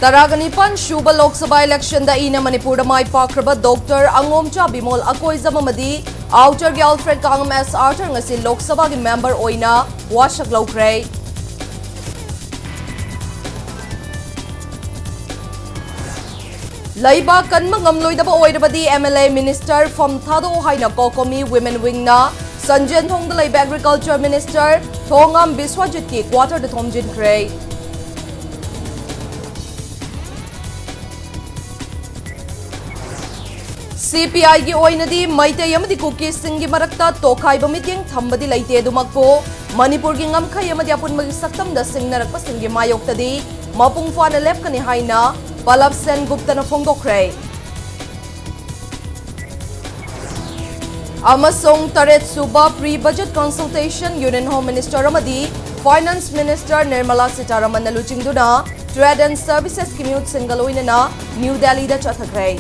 Taragani Shuba Lok Sabha election da ina Manipur da mai pakraba Dr. Angomcha Bimol Akoizam amadi Outer gi Alfred Kangam S. Arthur ngasi Lok Sabha gi member oina washak lokre. Laiba kanma ngamloidaba oidabadi MLA Minister from Thado haina kokomi Women Wing na Sanjan Thong da Laiba Agriculture Minister Thongam Biswajit ki quarter da thomjin kre. CPI की ओइनदी Meitei अमदि cookie सिंगी मरक्ता तोखाइब meeting थंबदि लैते दुमकपो मणिपुर की ngमखै अमदि अपुनमगि सक्तम the सिंगनरकप सिंगी मायोक्तदि मपुंग फाना लेपकनि हाइना पलप सेन गुप्तना फोंगदोखरै अमसोंग तरेत सुबा pre budget consultation union home minister अमदि finance minister Nirmala Sitharaman लुचिंगदुना trade and services की म्यूट सिंगल ओइनना न्यू दिल्ली दा चथखरै।